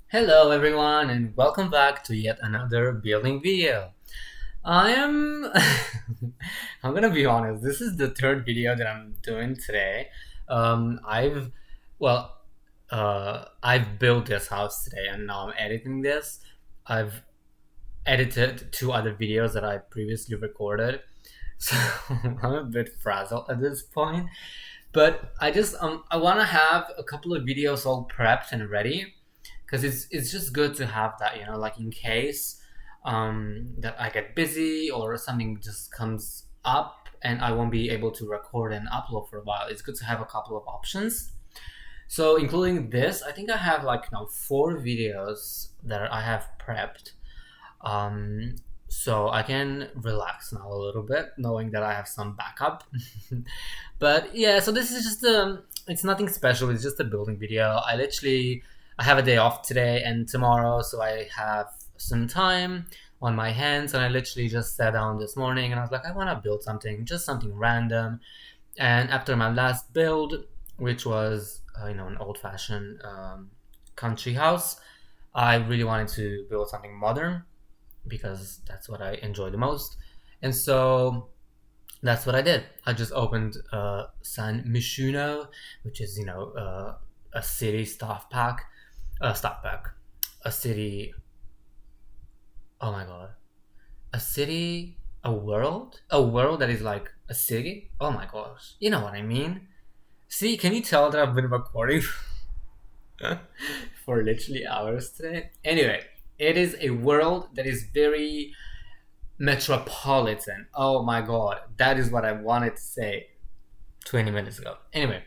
Hello everyone and welcome back to yet another building video. I am I'm gonna be honest, this is the third video that I'm doing today. I've well I've built this house today and now I'm editing this. I've edited two other videos that I previously recorded. So I'm a bit frazzled at this point. But I wanna have a couple of videos all prepped and ready because it's just good to have that, like in case that I get busy or something just comes up and I won't be able to record and upload for a while. It's good to have a couple of options. So including this, I think I have like now four videos that I have prepped. Um, so I can relax now a little bit, knowing that I have some backup. But yeah, so this is just it's nothing special. It's just a building video. I have a day off today and tomorrow, so I have some time on my hands, and I literally just sat down this morning and I was like, I want to build something, just something random. And after my last build, which was an old-fashioned country house, I really wanted to build something modern because that's what I enjoy the most. And so that's what I did. I just opened San Mishuno, which is a city staff pack, a city. Oh my god, a city, a world that is like a city. Oh my gosh, you know what I mean? See, can you tell that I've been recording for literally hours today? Anyway, it is a world that is very metropolitan. Oh my god, that is what I wanted to say 20 minutes ago. Anyway,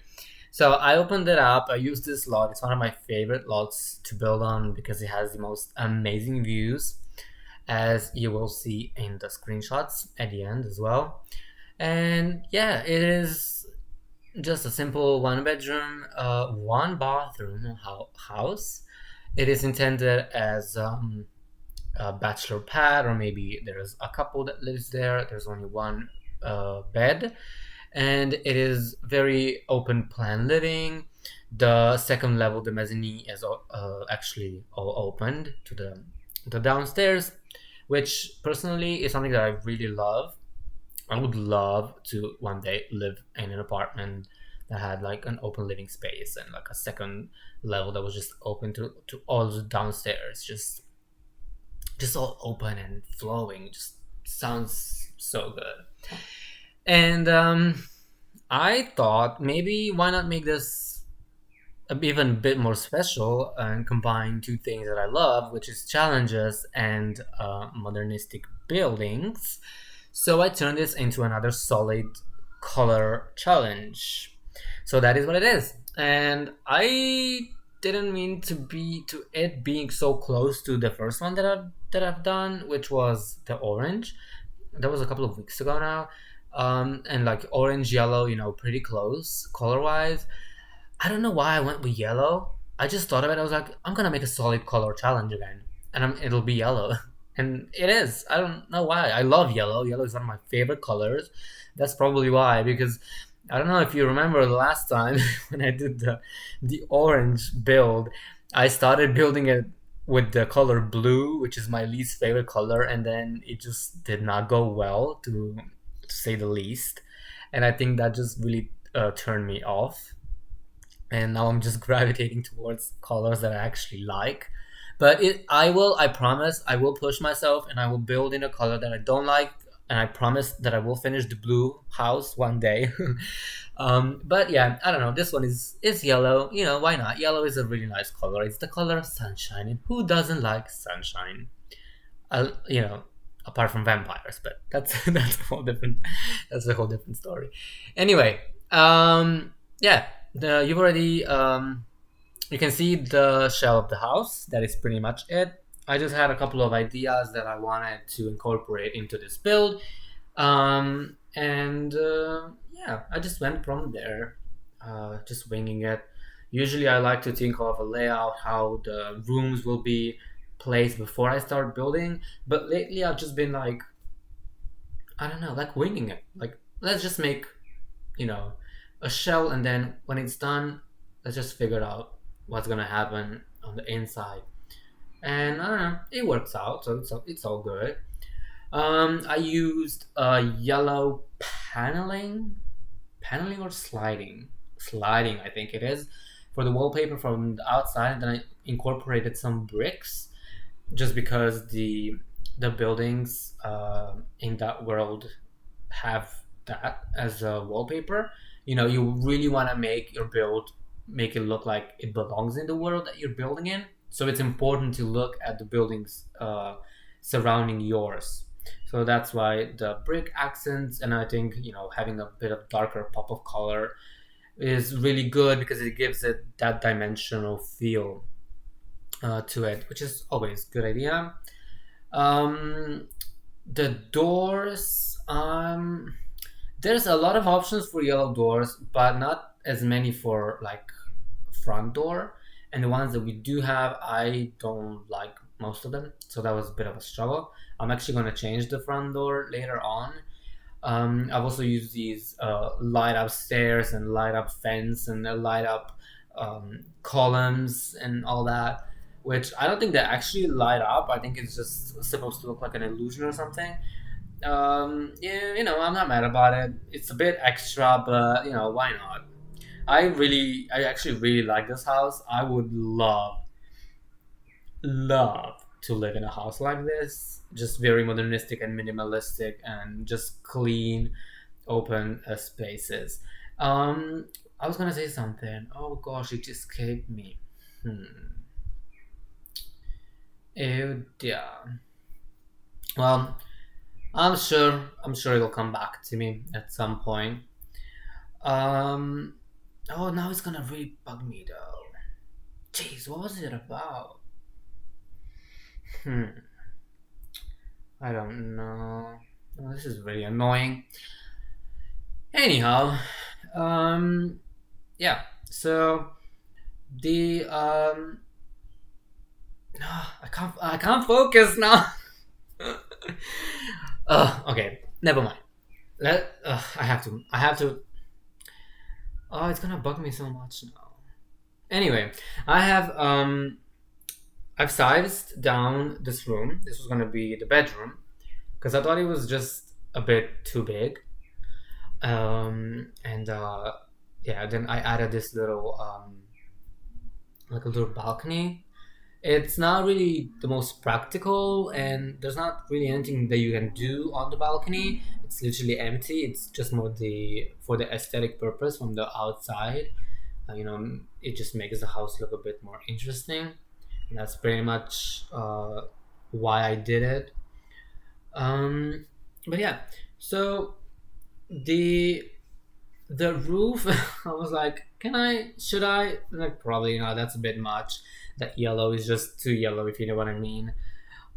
so I opened it up. I used this lot. It's one of my favorite lots to build on because it has the most amazing views, as you will see in the screenshots at the end as well. And yeah, it is just a simple one bedroom, one bathroom house. It is intended as a bachelor pad, or maybe there's a couple that lives there. There's only one bed, and it is very open plan living. The second level, the mezzanine, is actually all opened to the downstairs, which personally is something that I really love. I would love to one day live in an apartment that had like an open living space and like a second level that was just open to all the downstairs. Just all open and flowing. Just sounds so good. And I thought maybe why not make this even a bit more special and combine two things that I love, which is challenges and modernistic buildings. So I turned this into another solid color challenge. So that is what it is. And I didn't mean to it being so close to the first one that I've done, which was the orange. That was a couple of weeks ago now. And like orange, yellow, pretty close color wise. I don't know why I went with yellow. I just thought of it. I was like, I'm gonna make a solid color challenge again, and it'll be yellow, and it is. I don't know why. I love yellow. Yellow is one of my favorite colors. That's probably why. Because I don't know if you remember the last time when I did the orange build. I started building it with the color blue, which is my least favorite color, and then it just did not go well, to say the least. And I think that just really turned me off, and now I'm just gravitating towards colors that I actually like. But I promise, I will push myself and I will build in a color that I don't like, and I promise that I will finish the blue house one day. But yeah, I don't know. This one is yellow. Why not? Yellow is a really nice color. It's the color of sunshine, and who doesn't like sunshine? Uh, you know, Apart from vampires, but that's a whole different story. Anyway, yeah, you've already you can see the shell of the house. That is pretty much it. I just had a couple of ideas that I wanted to incorporate into this build, and yeah, I just went from there, just winging it. Usually, I like to think of a layout, how the rooms will be placed before I start building. But lately, I've just been like, I don't know, like winging it. Like, let's just make, you know, a shell, and then when it's done, let's just figure out what's gonna happen on the inside. and I don't know, it works out, so it's all good. I used yellow paneling or sliding, I think it is, for the wallpaper from the outside. And then I incorporated some bricks, just because the buildings in that world have that as a wallpaper. You really want to make it look like it belongs in the world that you're building in. So it's important to look at the buildings surrounding yours. So that's why the brick accents, and I think having a bit of darker pop of color is really good, because it gives it that dimensional feel to it, which is always a good idea. Um, the doors, there's a lot of options for yellow doors, but not as many for like front door. And the ones that we do have, I don't like most of them, so that was a bit of a struggle. I'm actually going to change the front door later on. I've also used these light up stairs and light up fence and light up columns and all that, which I don't think they actually light up. I think it's just supposed to look like an illusion or something. Yeah, I'm not mad about it. It's a bit extra, but why not? I actually really like this house. I would love to live in a house like this. Just very modernistic and minimalistic, and just clean, open spaces. Um, I was gonna say something. Oh gosh, it just escaped me. Oh dear. Well, I'm sure it'll come back to me at some point. Um, oh, now it's gonna really bug me though. Jeez, what was it about? Hmm, I don't know. Oh, this is really annoying. Anyhow, um, yeah. So the I can't focus now. Okay, never mind. I have to. Oh, it's gonna bug me so much now. Anyway, I have I've sized down this room. This was gonna be the bedroom, because I thought it was just a bit too big. And yeah, then I added this little like a little balcony. It's not really the most practical, and there's not really anything that you can do on the balcony. It's literally empty. It's just more the for the aesthetic purpose from the outside. It just makes the house look a bit more interesting. And that's pretty much why I did it. Um, but yeah, so the the roof, I was like, should I, like, probably not. That's a bit much. That yellow is just too yellow, if you know what I mean.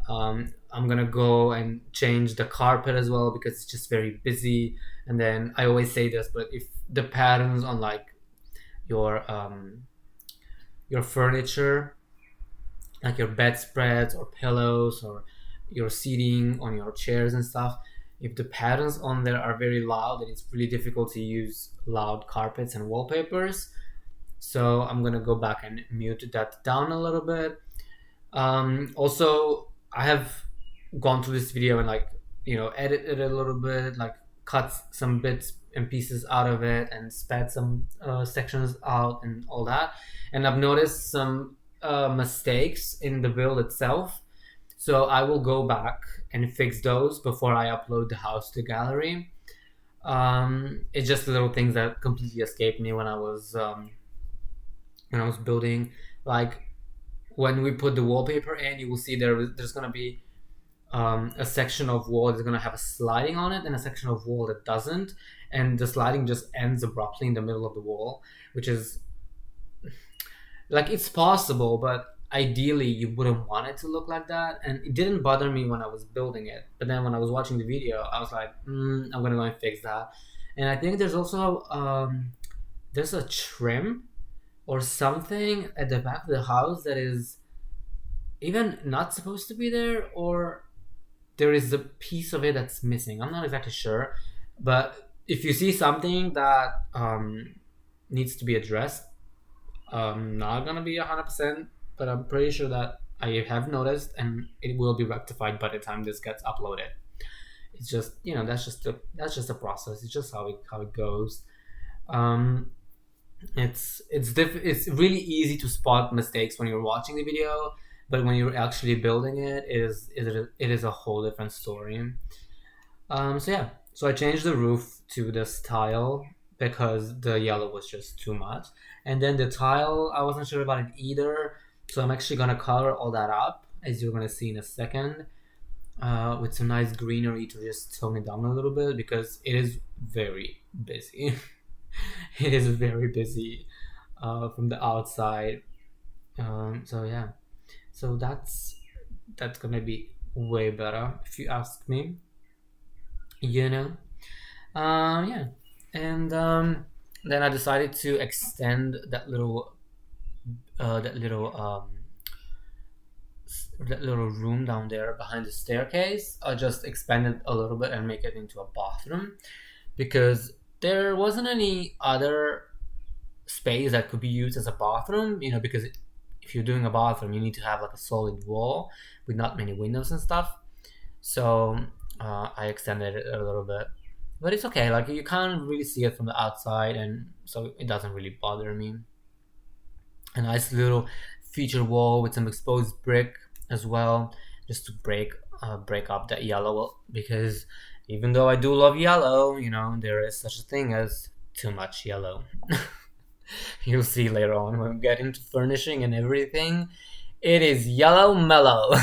I'm gonna go and change the carpet as well, because it's just very busy. And then I always say this, but if the patterns on like your furniture, like your bedspreads or pillows or your seating on your chairs and stuff, if the patterns on there are very loud, then it's really difficult to use loud carpets and wallpapers. So I'm gonna go back and mute that down a little bit. Also, I have gone through this video and, like, edit it a little bit, like cut some bits and pieces out of it and spat some sections out and all that. And I've noticed some mistakes in the build itself. So I will go back and fix those before I upload the house to gallery. It's just little things that completely escaped me when I was building. Like, when we put the wallpaper in, you will see there's gonna be a section of wall that's gonna have a sliding on it, and a section of wall that doesn't, and the sliding just ends abruptly in the middle of the wall, which is, like, it's possible, but ideally you wouldn't want it to look like that. And it didn't bother me when I was building it, but then when I was watching the video, I was like, I'm gonna go and fix that. And I think there's also there's a trim or something at the back of the house that is even not supposed to be there, or there is a piece of it that's missing. I'm not exactly sure, but if you see something that needs to be addressed, I'm not gonna be 100%, but I'm pretty sure that I have noticed, and it will be rectified by the time this gets uploaded. It's just, that's just a process. It's just how it goes. Um, it's really easy to spot mistakes when you're watching the video, but when you're actually building it, it is a whole different story. So yeah, so I changed the roof to this tile because the yellow was just too much, and then the tile I wasn't sure about it either. So I'm actually gonna color all that up, as you're gonna see in a second, with some nice greenery to just tone it down a little bit because it is very busy. It is very busy from the outside. So yeah, so that's gonna be way better if you ask me. You know. Yeah, and then I decided to extend uh, that little um, that little room down there behind the staircase. I just expand it a little bit and make it into a bathroom because there wasn't any other space that could be used as a bathroom. Because if you're doing a bathroom, you need to have like a solid wall with not many windows and stuff. So I extended it a little bit, but it's okay. Like you can't really see it from the outside, and so it doesn't really bother me. A nice little feature wall with some exposed brick as well, just to break up that yellow because even though I do love yellow, there is such a thing as too much yellow. You'll see later on when we get into furnishing and everything. It is yellow mellow.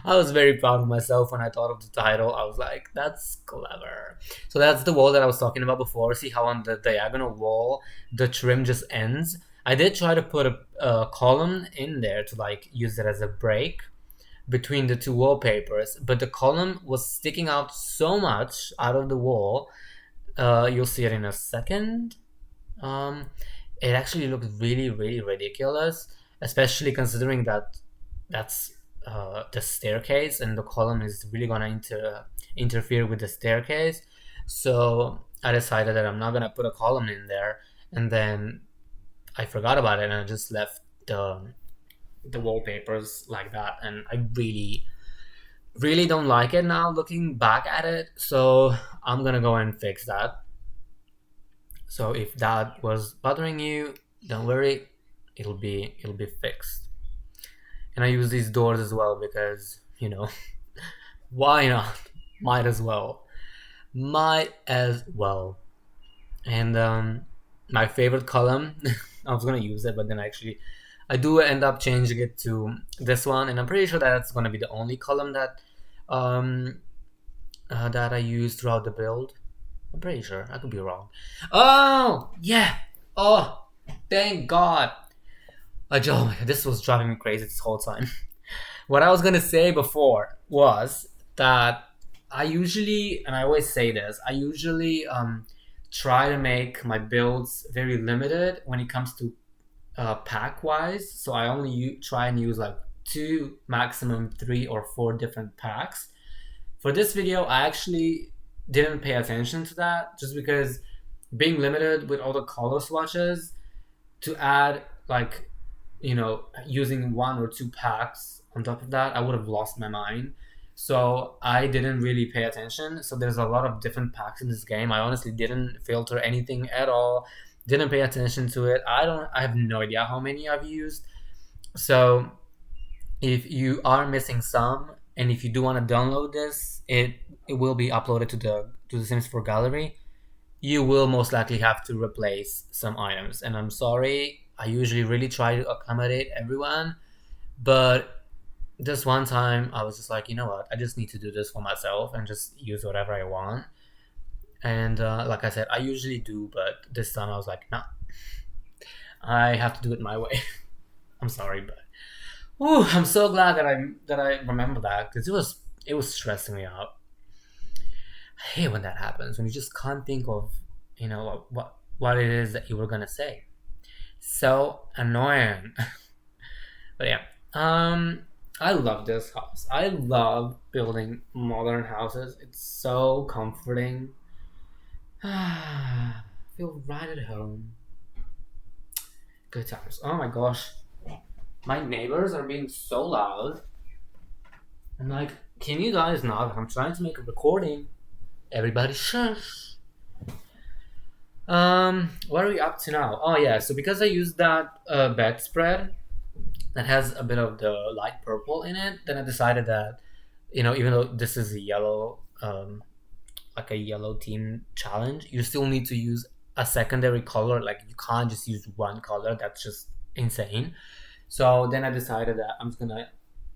I was very proud of myself when I thought of the title. I was like, that's clever. So that's the wall that I was talking about before. See how on the diagonal wall, the trim just ends? I did try to put a column in there to like use it as a break between the two wallpapers, but the column was sticking out so much out of the wall. You'll see it in a second. Um, it actually looked really, really ridiculous, especially considering that that's the staircase, and the column is really gonna interfere with the staircase. So I decided that I'm not gonna put a column in there, and then I forgot about it, and I just left the wallpapers like that, and I really, really don't like it now looking back at it. So I'm gonna go and fix that. So if that was bothering you, don't worry, it'll be fixed. And I use these doors as well because why not? Might as well. Might as well. And my favorite column, I was gonna use it, but then actually I do end up changing it to this one, and I'm pretty sure that's gonna be the only column that I use throughout the build. I'm pretty sure. I could be wrong. Oh yeah. Oh, thank God. Oh my God, this was driving me crazy this whole time. What I was gonna say before was that I usually, and I always say this, I usually try to make my builds very limited when it comes to pack wise. So I only try and use like two, maximum three or four different packs. For this video, I actually didn't pay attention to that just because being limited with all the color swatches to add like using one or two packs on top of that, I would have lost my mind. So I didn't really pay attention. So there's a lot of different packs in this game. I honestly didn't filter anything at all. Didn't pay attention to it. I have no idea how many I've used. So if you are missing some, and if you do want to download this, it will be uploaded to the Sims 4 gallery. You will most likely have to replace some items, and I'm sorry. I usually really try to accommodate everyone, but this one time I was just like, you know what? I just need to do this for myself and just use whatever I want. And like I said, I usually do, but this time I was like, nah, I have to do it my way. I'm sorry, but I'm so glad that I remember that because it was stressing me out. I hate when that happens when you just can't think of what it is that you were gonna say. So annoying. But yeah, I love this house. I love building modern houses. It's so comforting. Feel right at home. Good times. Oh my gosh. My neighbors are being so loud. I'm like, can you guys not? I'm trying to make a recording. Everybody shush. What are we up to now? Oh yeah, so because I used that bedspread that has a bit of the light purple in it, then I decided that, even though this is a yellow, like a yellow team challenge, you still need to use a secondary color. Like you can't just use one color. That's just insane. So then I decided that I'm just gonna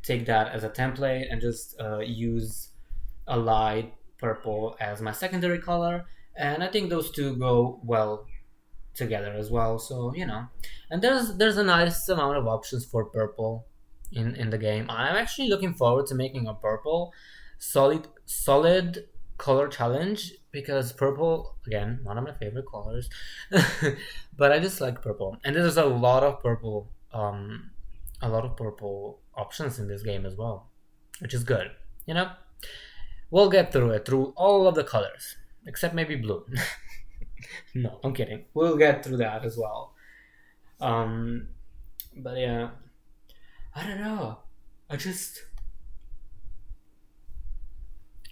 take that as a template and just use a light purple as my secondary color, and I think those two go well together as well. So and there's a nice amount of options for purple in the game. I'm actually looking forward to making a purple solid color challenge because purple, again, one of my favorite colors. But I just like purple, and there's a lot of purple options in this game as well, which is good. You know, we'll get through it through all of the colors except maybe blue. No, I'm kidding. We'll get through that as well. Um, but yeah, I don't know. I just,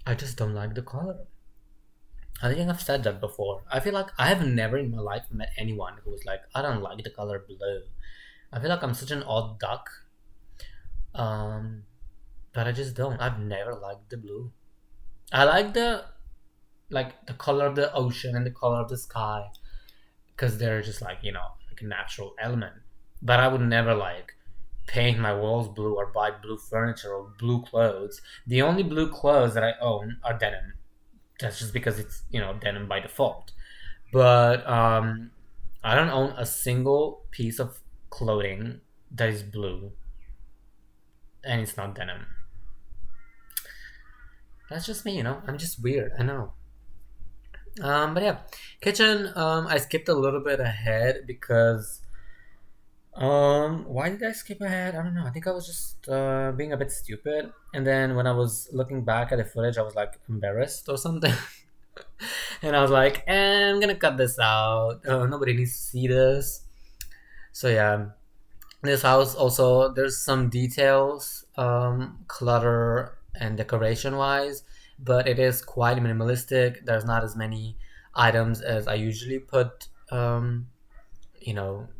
I just don't like the color. I think I've said that before. I feel like I have never in my life met anyone who was like, I don't like the color blue. I feel like I'm such an odd duck. Um, but I just don't. I've never liked the blue. I like the color of the ocean and the color of the sky because they're just like like a natural element. But I would never like paint my walls blue or buy blue furniture or blue clothes. The only blue clothes that I own are denim. That's just because it's denim by default. But I don't own a single piece of clothing that is blue, and it's not denim. That's just me. I'm just weird. I know. But yeah, kitchen. I skipped a little bit ahead because why did I skip ahead? I don't know. I think I was just being a bit stupid, and then when I was looking back at the footage, I was like embarrassed or something, and I was like, I'm gonna cut this out. Nobody needs to see this. So yeah, this house also there's some details, clutter and decoration wise, but it is quite minimalistic. There's not as many items as I usually put,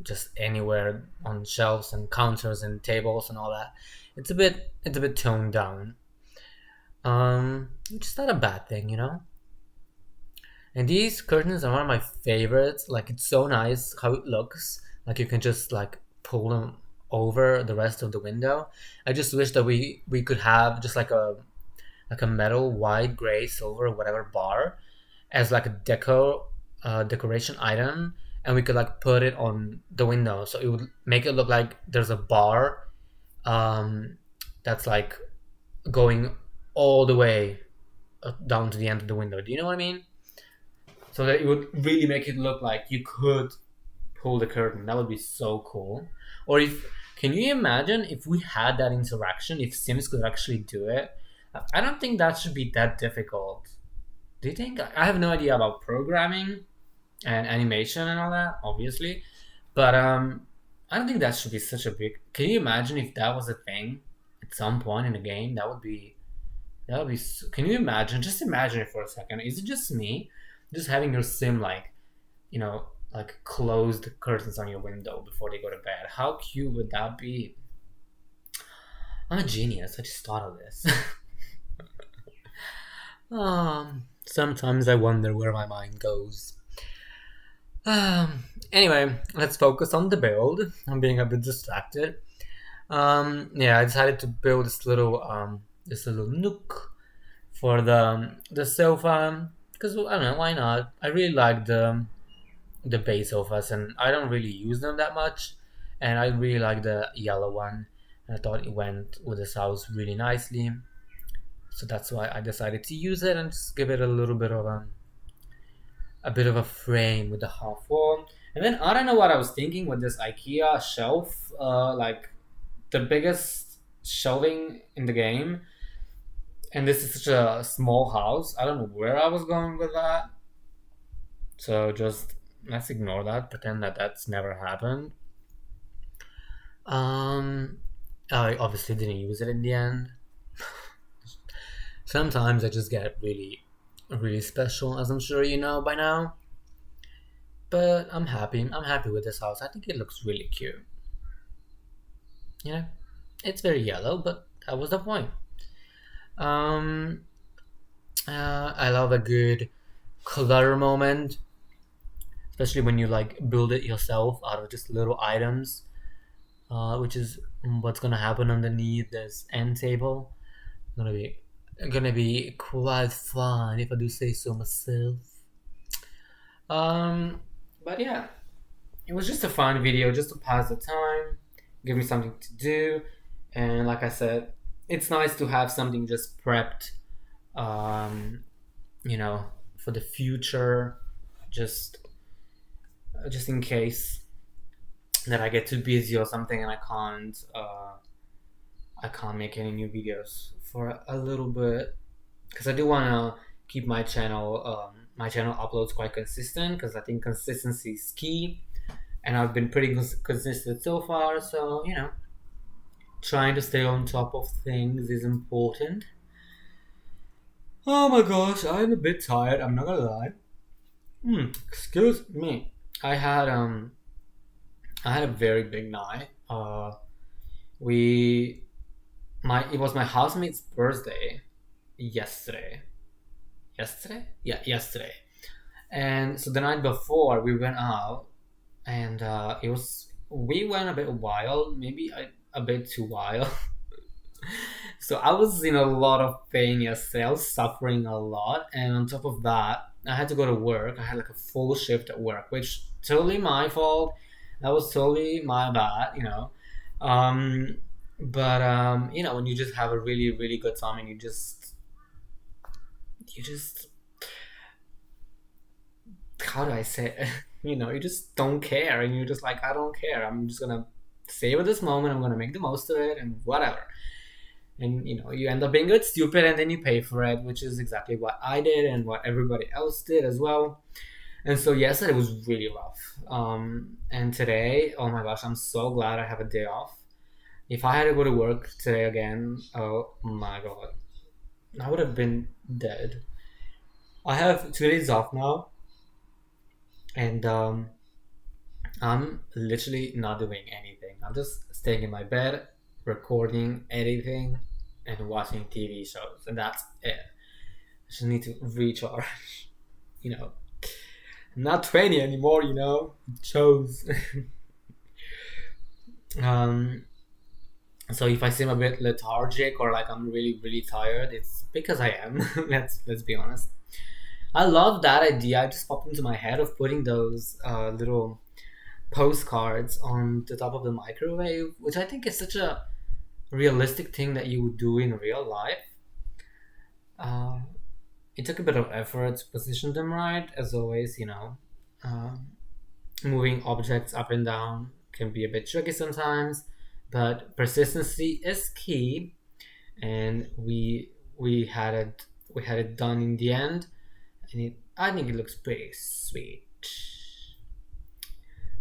just anywhere on shelves and counters and tables and all that. It's a bit toned down. Which is not a bad thing. And these curtains are one of my favorites. Like it's so nice how it looks. Like you can just like pull them over the rest of the window. I just wish that we could have just like a metal white, gray, silver, whatever bar as like a decoration item, and we could like put it on the window so it would make it look like there's a bar um, that's like going all the way down to the end of the window. Do you know what I mean? So that it would really make it look like you could pull the curtain. That would be so cool. Or if can you imagine if we had that interaction? If Sims could actually do it, I don't think that should be that difficult. Do you think? I have no idea about programming and animation and all that, obviously, but I don't think that should be such a big. Can you imagine if that was a thing at some point in the game? That would be. Can you imagine? Just imagine it for a second. Is it just me, just having your sim you know, like close the curtains on your window before they go to bed? How cute would that be? I'm a genius. I just thought of this. Sometimes I wonder where my mind goes. Anyway, let's focus on the build. I'm being a bit distracted. Yeah, I decided to build this little nook for the sofa because I don't know why not. I really like the base sofas and I don't really use them that much, and I really like the yellow one. And I thought it went with this house really nicely, so that's why I decided to use it and just give it a bit of a frame with the half wall. And then I don't know what I was thinking with this IKEA shelf, like the biggest shelving in the game. And this is such a small house. I don't know where I was going with that. So just let's ignore that. Pretend that that's never happened. Um, I obviously didn't use it in the end. Sometimes I just get really special, as I'm sure you know by now. But I'm happy. I'm happy with this house. I think it looks really cute. Yeah, it's very yellow, but that was the point. Um, I love a good color moment, especially when you like build it yourself out of just little items, which is what's gonna happen underneath this end table. Gonna be gonna be quite fun if I do say so myself. Um, but yeah, it was just a fun video just to pass the time, give me something to do, and like I said, it's nice to have something just prepped, um, you know, for the future, just just in case that I get too busy or something and I can't make any new videos for a little bit because I do want to keep my channel uploads quite consistent because I think consistency is key and I've been pretty consistent so far. So trying to stay on top of things is important. Oh my gosh, I'm a bit tired. I'm not gonna lie. Excuse me. I had um I had a very big night. We my It was my housemate's birthday yesterday. Yesterday? Yeah, yesterday. And so the night before we went out, and it was we went a bit wild, maybe a bit too wild. So I was in a lot of pain yesterday. I was suffering a lot, and on top of that, I had to go to work. I had like a full shift at work, which totally my fault. That was totally my bad. Um, but when you just have a really good time and you just how do I say it? You just don't care, and you're just like, I don't care. I'm just gonna savor this moment. I'm gonna make the most of it, and whatever. And you end up being good stupid, and then you pay for it, which is exactly what I did and what everybody else did as well. And so yesterday was really rough. And today, oh my gosh, I'm so glad I have a day off. If I had to go to work today again, oh my god, I would have been dead. I have 2 days off now, and I'm literally not doing anything. I'm just staying in my bed, recording, editing, and watching TV shows, and that's it. I just need to recharge. You know, I'm not 20 anymore. Chose. um, so if I seem a bit lethargic or like I'm really tired, it's because I am. Let's be honest. I love that idea. I just popped into my head of putting those little postcards on the top of the microwave, which I think is such a realistic thing that you would do in real life. Uh, it took a bit of effort to position them right, as always. Um, Moving objects up and down can be a bit tricky sometimes, but persistency is key, and we had it done in the end, and I think it looks pretty sweet.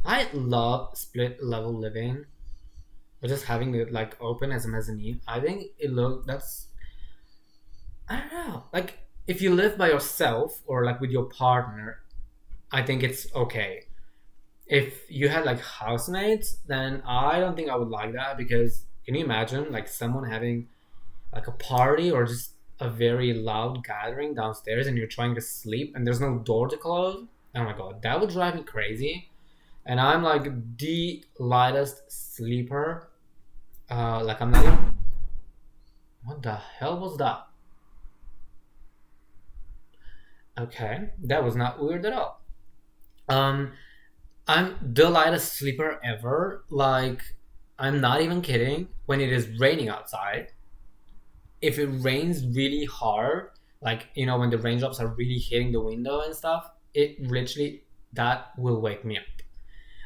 I love split level living, or just having it like open as a mezzanine. I think that's I don't know. Like if you live by yourself or like with your partner, I think it's okay. If you had like housemates, then I don't think I would like that because can you imagine like someone having like a party or just a very loud gathering downstairs and you're trying to sleep and there's no door to close? Oh my god, that would drive me crazy. And I'm like the lightest sleeper. Like I'm not even. What the hell was that? Okay, that was not weird at all. Um, I'm the lightest sleeper ever. Like, I'm not even kidding. When it is raining outside, if it rains really hard, like when the raindrops are really hitting the window and stuff, it literally that will wake me up.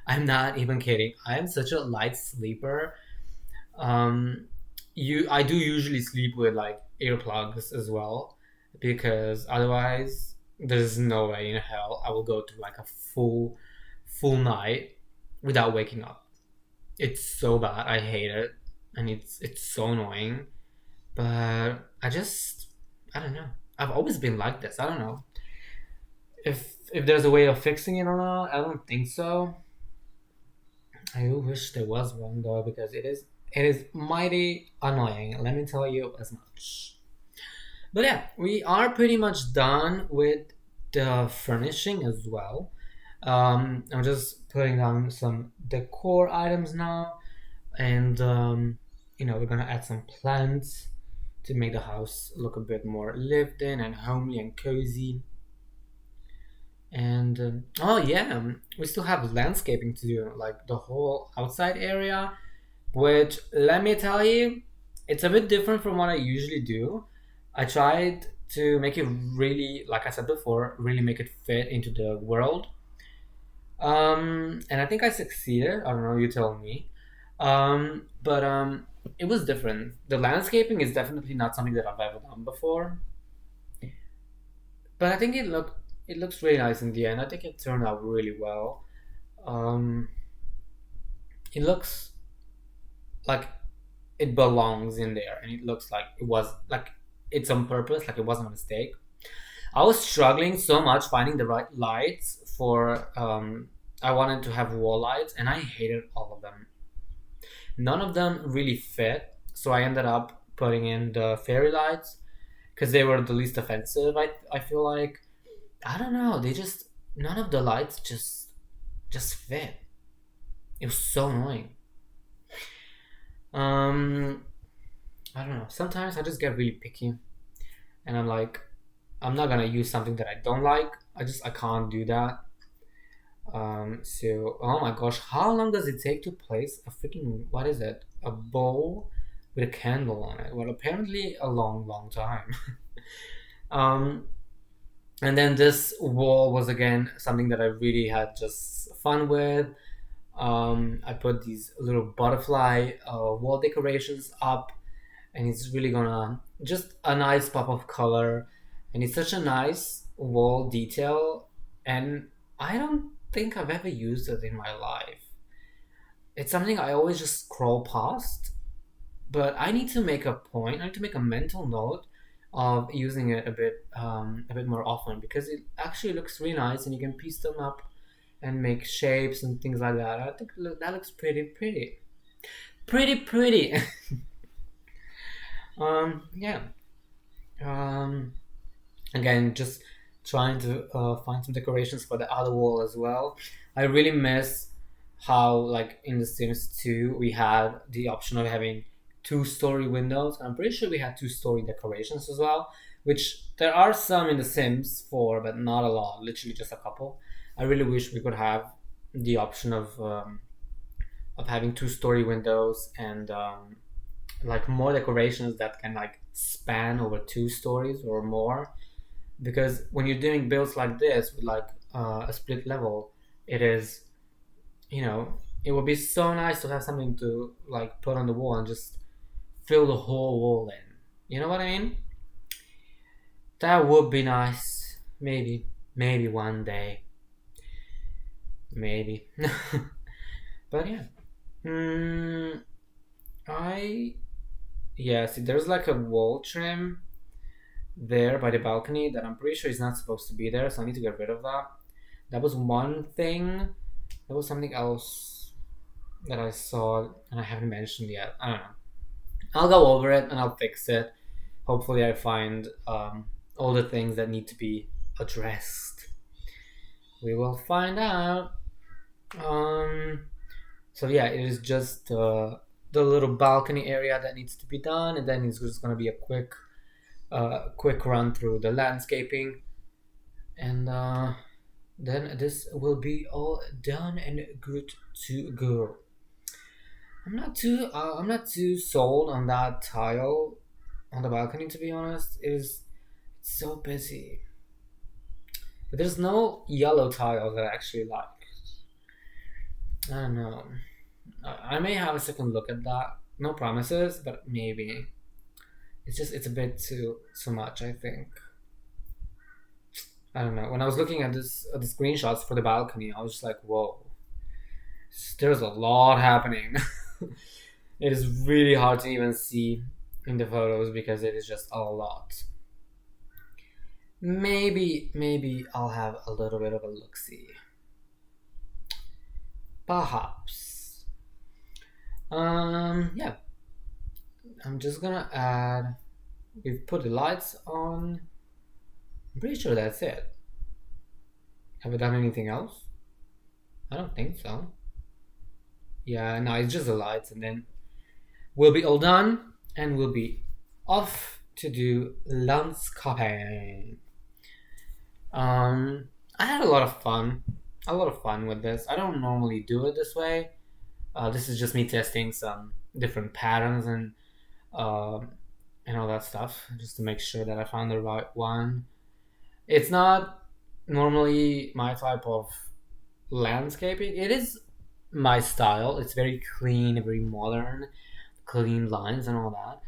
I'm not even kidding. I am such a light sleeper. Um, I do usually sleep with like earplugs as well, because otherwise there's no way in hell I will go through like a full night without waking up. It's so bad. I hate it, and it's so annoying. But I don't know. I've always been like this. I don't know if there's a way of fixing it or not. I don't think so. I wish there was one though, because it is mighty annoying. Let me tell you as much. But yeah, we are pretty much done with the furnishing as well. I'm just putting down some decor items now, and we're gonna add some plants to make the house look a bit more lived in and homely and cozy. And oh yeah, we still have landscaping to do, like the whole outside area, which let me tell you, it's a bit different from what I usually do. I tried to make it really, like I said before, really make it fit into the world. And I think I succeeded. I don't know, you tell me. But it was different. The landscaping is definitely not something that I've ever done before. But I think it looks really nice in the end. I think it turned out really well. Um, it looks like it belongs in there, and it looks like it was like it's on purpose, like it wasn't a mistake. I was struggling so much finding the right lights for. I wanted to have wall lights, and I hated all of them. None of them really fit, so I ended up putting in the fairy lights because they were the least offensive. I feel like I don't know. They just none of the lights just fit. It was so annoying. Um, I don't know. Sometimes I just get really picky, and I'm like, I'm not gonna use something that I don't like. I can't do that. So oh my gosh, how long does it take to place a freaking what is it? A bowl with a candle on it? Well, apparently a long, long time. um, and then this wall was again something that I really had just fun with. I put these little butterfly wall decorations up, and it's really gonna just a nice pop of color, and it's such a nice wall detail, and I don't think I've ever used it in my life. It's something I always just scroll past, but I need to make a point. I need to make a mental note of using it a bit more often because it actually looks really nice, and you can piece them up and make shapes and things like that. I think that looks pretty. Yeah. Um, Again, just trying to find some decorations for the other wall as well. I really miss how, like in The Sims 2, we had the option of having two-story windows. I'm pretty sure we had two-story decorations as well, which there are some in The Sims 4, but not a lot. Literally just a couple. I really wish we could have the option of having two-story windows and like more decorations that can like span over 2 stories or more, because when you're doing builds like this with like a split level, it is, you know, it would be so nice to have something to like put on the wall and just fill the whole wall in. You know what I mean? That would be nice. Maybe one day. Maybe. But yeah. Mm, I yeah. See, there's like a wall trim there by the balcony that I'm pretty sure is not supposed to be there, so I need to get rid of that. That was one thing. There was something else that I saw and I haven't mentioned yet. I don't know. I'll go over it and I'll fix it. Hopefully, I find all the things that need to be addressed. We will find out. Um, so yeah, it is just the little balcony area that needs to be done, and then it's just gonna be a quick run through the landscaping, and then this will be all done and good to go. I'm not too sold on that tile on the balcony, to be honest. It's so busy, but there's no yellow tile that I actually like. I don't know. I may have a second look at that. No promises, but maybe. It's a bit too much, I think. I don't know. When I was looking at the screenshots for the balcony, I was just like, whoa. There's a lot happening. It is really hard to even see in the photos because it is just a lot. Maybe I'll have a little bit of a look-see. Perhaps. Yeah. I'm just gonna add. We've put the lights on. I'm pretty sure that's it. Have I done anything else? I don't think so. Yeah, no, it's just the lights, and then we'll be all done, and we'll be off to do landscaping. I had a lot of fun with this. I don't normally do it this way. This is just me testing some different patterns um, and all that stuff, just to make sure that I found the right one. It's not normally my type of landscaping. It is my style. It's very clean, very modern, clean lines and all that.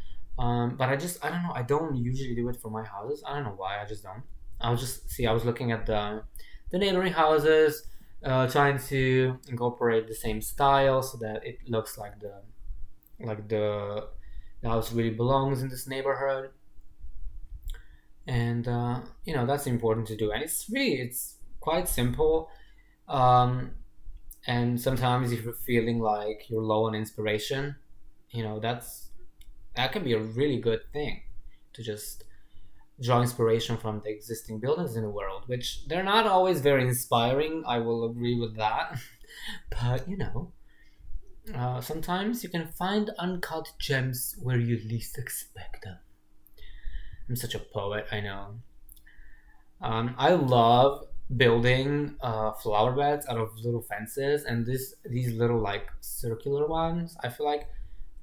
But I don't know. I don't usually do it for my houses. I don't know why. I just don't. I was looking at the neighboring houses, trying to incorporate the same style so that it looks like like the house really belongs in this neighborhood. And that's important to do. And it's quite simple. Um, and sometimes if you're feeling like you're low on inspiration, that can be a really good thing to just draw inspiration from the existing buildings in the world, which they're not always very inspiring. I will agree with that. But sometimes you can find uncut gems where you least expect them. I'm such a poet, I know. I love building flower beds out of little fences, and these little like circular ones. I feel like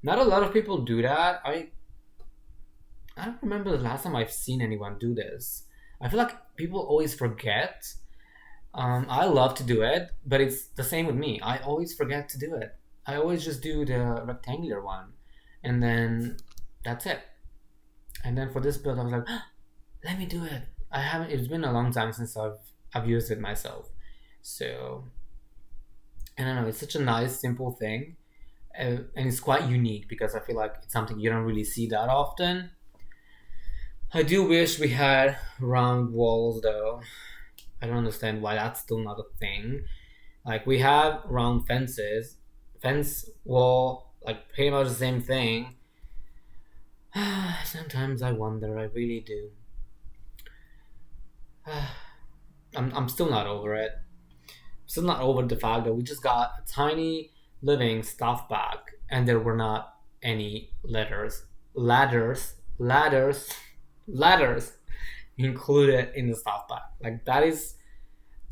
not a lot of people do that. I don't remember the last time I've seen anyone do this. I feel like people always forget. I love to do it, but it's the same with me. I always forget to do it. I always just do the rectangular one, and then that's it. And then for this build, I was like, let me do it. I haven't. It's been a long time since I've used it myself, so I don't know. It's such a nice, simple thing, and it's quite unique because I feel like it's something you don't really see that often. I do wish we had round walls though. I don't understand why that's still not a thing. Like we have round fence wall, like pretty much the same thing. Sometimes I wonder, I really do. I'm still not over it. Still not over the fact that we just got a tiny living stuff bag and there were not any ladders, ladders included in the stuff bag. Like that is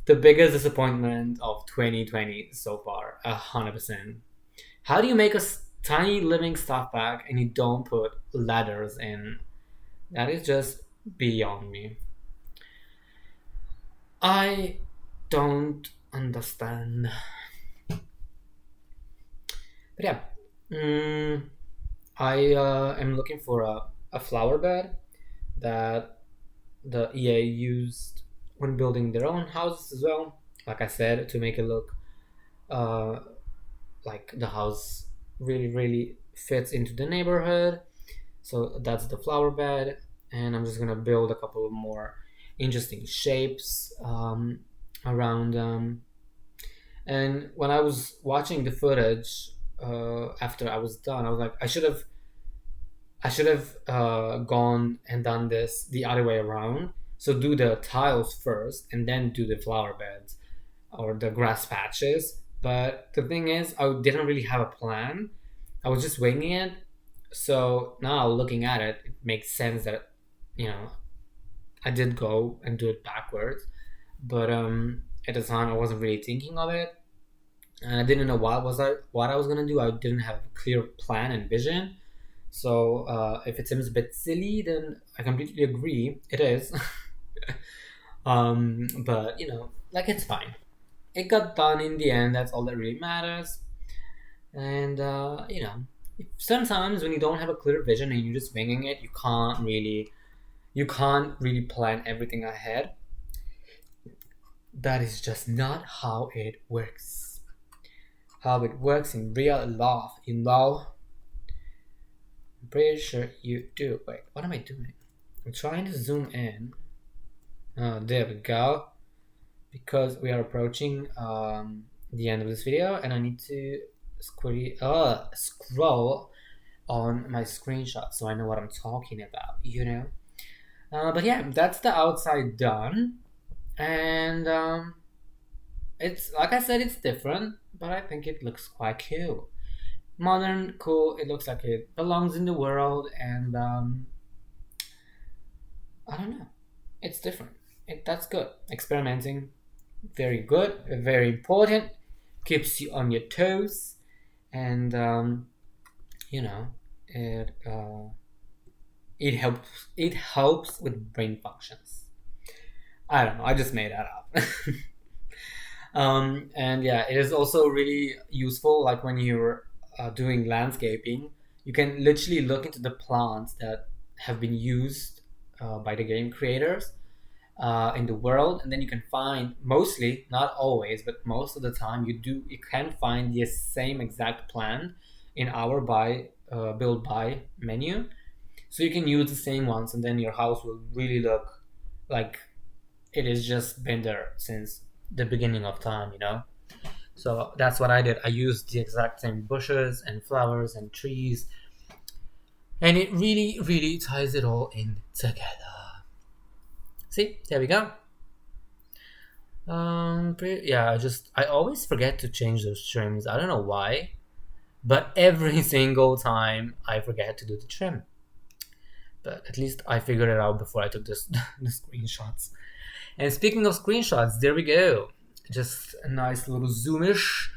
the biggest disappointment of 2020 so far. 100%. How do you make a tiny living stuff bag and you don't put ladders in? That is just beyond me. I don't understand. But yeah, mm, I am looking for a flower bed that the EA used when building their own houses as well. Like I said, to make it look uh, like the house really fits into the neighborhood. So that's the flower bed, and I'm just gonna build a couple of more interesting shapes around them. And when I was watching the footage after I was done, I was like, I should have gone and done this the other way around. So do the tiles first, and then do the flower beds or the grass patches. But the thing is, I didn't really have a plan. I was just winging it. So now looking at it, it makes sense that you know I did go and do it backwards. But at the time, I wasn't really thinking of it, and I didn't know what I was gonna do. I didn't have a clear plan and vision. So if it seems a bit silly, then I completely agree. It is. But like it's fine. It got done in the end. That's all that really matters. And sometimes when you don't have a clear vision and you're just winging it, you can't really plan everything ahead. That is just not how it works. how it works in real life. You know, I'm pretty sure you do. Wait, what am I doing? I'm trying to zoom in. Oh, there we go. Because we are approaching the end of this video, and I need to scroll on my screenshot so I know what I'm talking about. But yeah, that's the outside done, and it's like I said, it's different, but I think it looks quite cool. Modern, cool. It looks like it belongs in the world, and I don't know. It's different. That's good. Experimenting, very good, very important. Keeps you on your toes, and you know, it it helps. It helps with brain functions. I don't know. I just made that up. And yeah, it is also really useful. Like when you're doing landscaping, you can literally look into the plants that have been used by the game creators in the world, and then you can find mostly, not always, but most of the time, you can find the same exact plant in our buy build by menu, so you can use the same ones, and then your house will really look like it has just been there since the beginning of time, you know. So that's what I did. I used the exact same bushes and flowers and trees, and it really, really ties it all in together. See, there we go. Yeah, I always forget to change those trims. I don't know why, but every single time I forget to do the trim. But at least I figured it out before I took this the screenshots. And speaking of screenshots, there we go. Just a nice little zoomish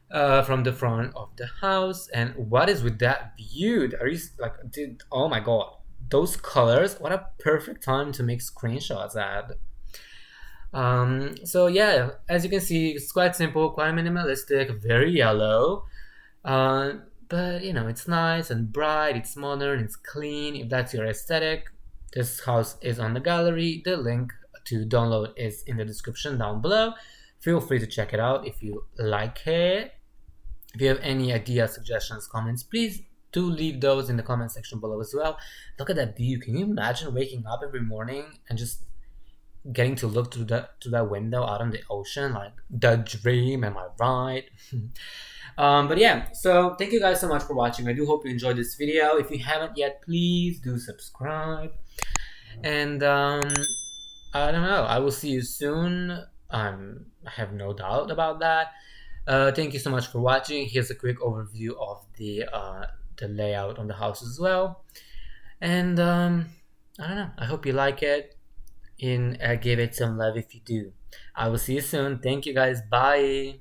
from the front of the house. And what is with that view? Are you like, dude? Oh my god, those colors! What a perfect time to make screenshots at. So yeah, as you can see, it's quite simple, quite minimalistic, very yellow. Uh, but you know, it's nice and bright, it's modern, it's clean. If that's your aesthetic, this house is on the gallery. The link to download is in the description down below. Feel free to check it out if you like it. If you have any ideas, suggestions, comments, please do leave those in the comment section below as well. Look at that view. Can you imagine waking up every morning and just getting to look through that window out on the ocean? Like the dream, am I right? But yeah, so thank you guys so much for watching. I do hope you enjoyed this video. If you haven't yet, please do subscribe. And I don't know, I will see you soon. I have no doubt about that. Thank you so much for watching. Here's a quick overview of the layout on the house as well. And I don't know, I hope you like it, and give it some love if you do. I will see you soon. Thank you guys. Bye.